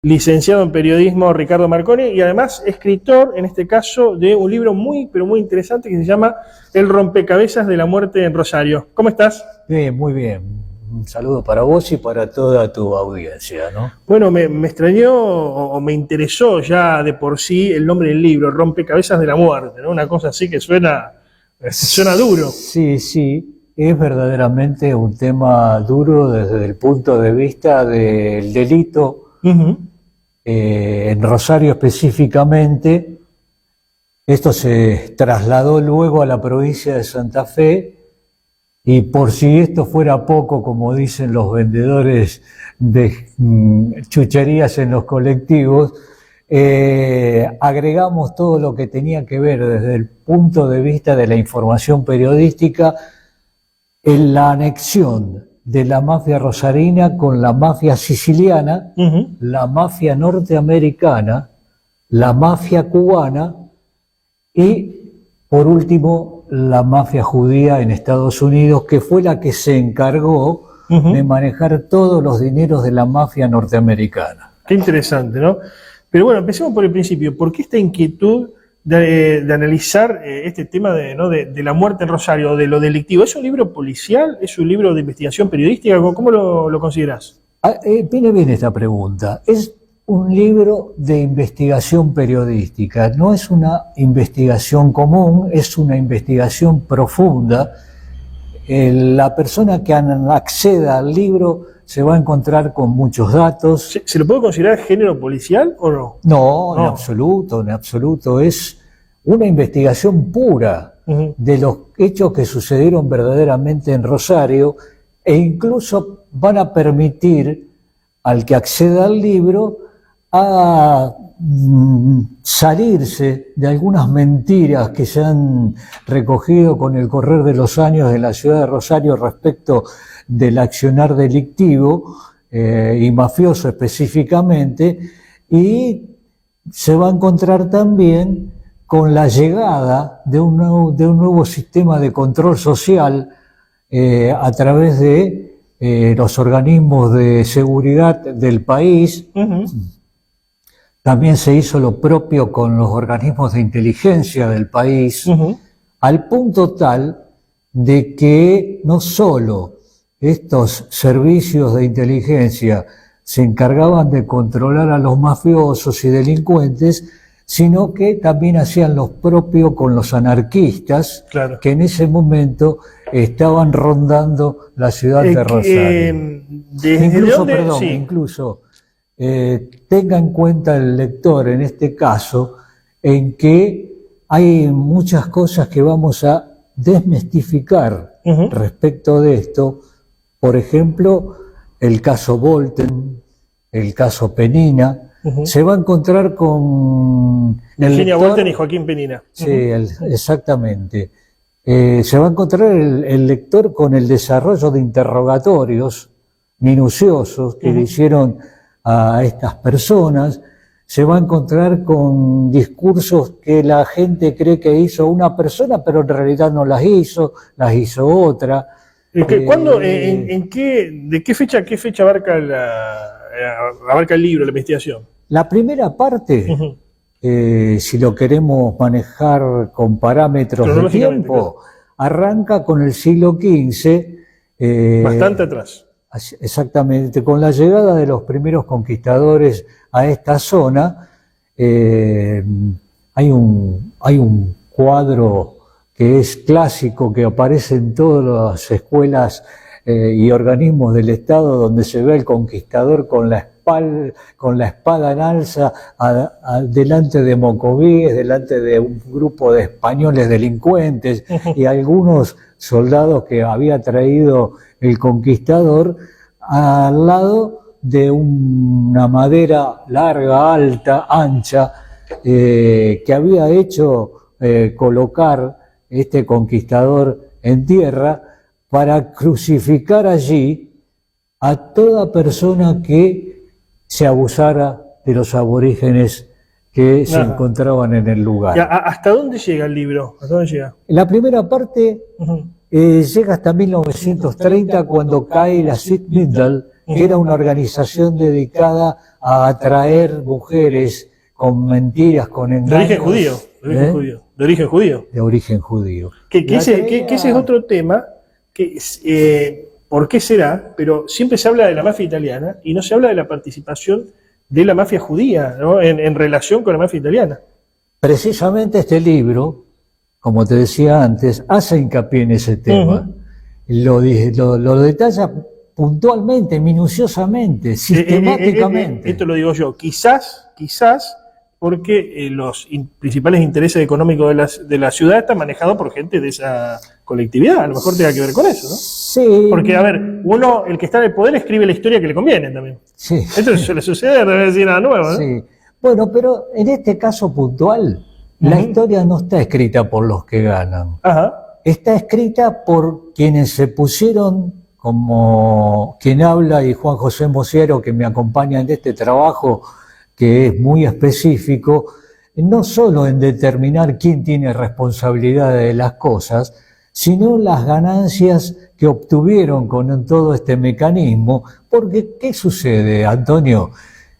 licenciado en periodismo Ricardo Marconi y además escritor, en este caso, de un libro muy, pero muy interesante que se llama El rompecabezas de la muerte en Rosario. ¿Cómo estás? Bien, muy bien. Un saludo para vos y para toda tu audiencia, ¿no? Bueno, me extrañó o me interesó ya de por sí el nombre del libro, Rompecabezas de la muerte, ¿no? Una cosa así que suena duro. Sí, sí, es verdaderamente un tema duro desde el punto de vista del delito. En Rosario específicamente, esto se trasladó luego a la provincia de Santa Fe y por si esto fuera poco, como dicen los vendedores de chucherías en los colectivos, agregamos todo lo que tenía que ver desde el punto de vista de la información periodística en la anexión de la mafia rosarina con la mafia siciliana, la mafia norteamericana, la mafia cubana y, por último, la mafia judía en Estados Unidos, que fue la que se encargó de manejar todos los dineros de la mafia norteamericana. Qué interesante, ¿no? Pero bueno, empecemos por el principio. ¿Por qué esta inquietud de analizar este tema de la muerte en Rosario, de lo delictivo? ¿Es un libro policial? ¿Es un libro de investigación periodística? ¿Cómo lo considerás? Viene bien esta pregunta. Es un libro de investigación periodística. No es una investigación común, es una investigación profunda. La persona que acceda al libro se va a encontrar con muchos datos. ¿Se lo puede considerar género policial o no? No, en absoluto, en absoluto. Es una investigación pura de los hechos que sucedieron verdaderamente en Rosario e incluso van a permitir al que acceda al libro a salirse de algunas mentiras que se han recogido con el correr de los años en la ciudad de Rosario respecto del accionar delictivo y mafioso específicamente, y se va a encontrar también con la llegada de un nuevo sistema de control social a través de los organismos de seguridad del país. También se hizo lo propio con los organismos de inteligencia del país, al punto tal de que no solo estos servicios de inteligencia se encargaban de controlar a los mafiosos y delincuentes, sino que también hacían lo propio con los anarquistas, claro, que en ese momento estaban rondando la ciudad de Rosario. Incluso tenga en cuenta el lector en este caso en que hay muchas cosas que vamos a desmistificar respecto de esto. Por ejemplo, el caso Bolten, el caso Penina, se va a encontrar con Virginia Bolten y Joaquín Penina. Sí, exactamente. Se va a encontrar el lector con el desarrollo de interrogatorios minuciosos que le hicieron a estas personas. Se va a encontrar con discursos que la gente cree que hizo una persona, pero en realidad no las hizo otra. ¿Cuándo, de qué fecha a qué fecha abarca el libro, la investigación? La primera parte, si lo queremos manejar con parámetros de tiempo, arranca con el siglo XV. Bastante atrás. Exactamente, con la llegada de los primeros conquistadores a esta zona, hay un cuadro que es clásico, que aparece en todas las escuelas y organismos del Estado, donde se ve al conquistador con la espada en alza delante de mocovíes, delante de un grupo de españoles delincuentes y algunos soldados que había traído el conquistador, al lado de una madera larga, alta, ancha, que había hecho colocar este conquistador en tierra para crucificar allí a toda persona que se abusara de los aborígenes que se encontraban en el lugar. ¿Hasta dónde llega el libro? ¿Hasta dónde llega? La primera parte llega hasta 1930, cuando cae la Sitmindal Era una organización dedicada a atraer mujeres con mentiras, con De engaños. origen judío, de origen judío, de origen judío. De origen judío. Que La ese es traía- otro tema, que ¿por qué será? Pero siempre se habla de la mafia italiana y no se habla de la participación de la mafia judía, ¿no? En relación con la mafia italiana. Precisamente este libro, como te decía antes, hace hincapié en ese tema. Lo detalla puntualmente, minuciosamente, sistemáticamente. Esto lo digo yo, quizás porque los principales intereses económicos de la ciudad están manejados por gente de esa colectividad, a lo mejor tenga que ver con eso, ¿no? Sí. Porque, a ver, el que está en el poder escribe la historia que le conviene también. Sí. Esto suele suceder, no es decir nada nuevo, ¿no? Sí. Bueno, pero en este caso puntual, la historia no está escrita por los que ganan. Ajá. Está escrita por quienes se pusieron, como quien habla y Juan José Mosiero, que me acompaña en este trabajo, que es muy específico, no solo en determinar quién tiene responsabilidad de las cosas, sino las ganancias que obtuvieron con todo este mecanismo. Porque, ¿qué sucede, Antonio?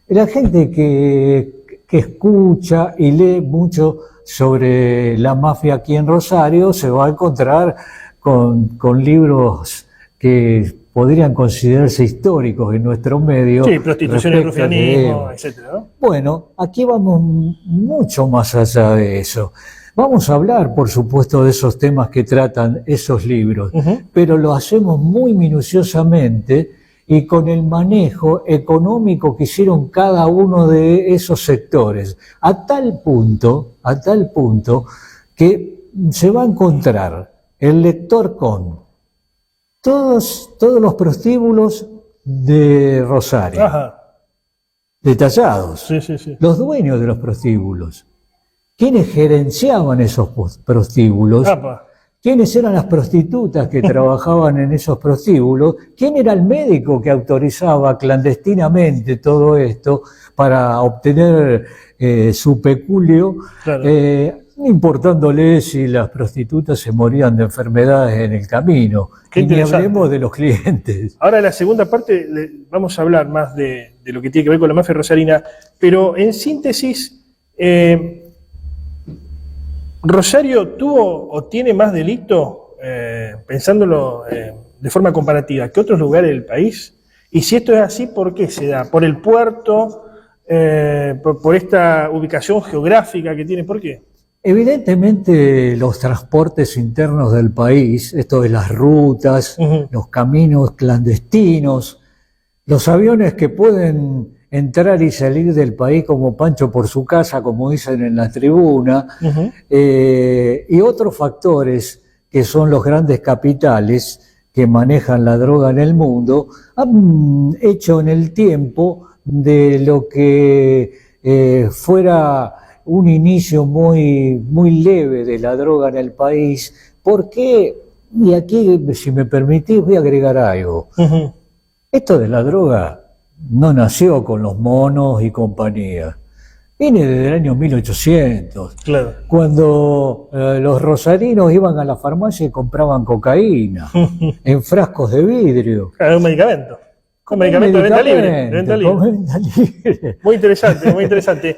La gente que escucha y lee mucho sobre la mafia aquí en Rosario se va a encontrar con libros que podrían considerarse históricos en nuestro medio. Sí, prostitución y respecto de- rufianismo, etcétera, ¿no? Bueno, aquí vamos mucho más allá de eso. Vamos a hablar, por supuesto, de esos temas que tratan esos libros, pero lo hacemos muy minuciosamente y con el manejo económico que hicieron cada uno de esos sectores, a tal punto que se va a encontrar el lector con todos los prostíbulos de Rosario, Ajá. detallados, Sí, sí, sí. los dueños de los prostíbulos, quienes gerenciaban esos prostíbulos, Apa. quiénes eran las prostitutas que trabajaban en esos prostíbulos, quién era el médico que autorizaba clandestinamente todo esto para obtener su peculio, Claro. no importándole si las prostitutas se morían de enfermedades en el camino. Qué Y ni interesante. hablemos de los clientes. Ahora en la segunda parte vamos a hablar más de lo que tiene que ver con la mafia rosarina, pero en síntesis, ¿Rosario tuvo o tiene más delito, pensándolo de forma comparativa, que otros lugares del país? Y si esto es así, ¿por qué se da? ¿Por el puerto? ¿Por esta ubicación geográfica que tiene? ¿Por qué? Evidentemente los transportes internos del país, esto de las rutas, los caminos clandestinos, los aviones que pueden entrar y salir del país como Pancho por su casa, como dicen en la tribuna, y otros factores que son los grandes capitales que manejan la droga en el mundo, han hecho en el tiempo de lo que fuera un inicio muy leve de la droga en el país, porque, y aquí, si me permitís, voy a agregar algo. Esto de la droga no nació con los monos y compañía. Viene desde el año 1800, Claro. cuando los rosarinos iban a la farmacia y compraban cocaína en frascos de vidrio. Claro, un medicamento. Un medicamento de venta libre. De venta libre. Con venta libre. Muy interesante, muy interesante.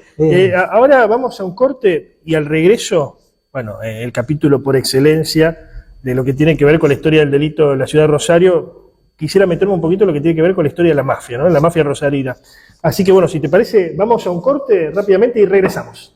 Ahora vamos a un corte y al regreso, bueno, el capítulo por excelencia de lo que tiene que ver con la historia del delito en la ciudad de Rosario. Quisiera meterme un poquito en lo que tiene que ver con la historia de la mafia, ¿no? La mafia rosarina. Así que bueno, si te parece, vamos a un corte rápidamente y regresamos.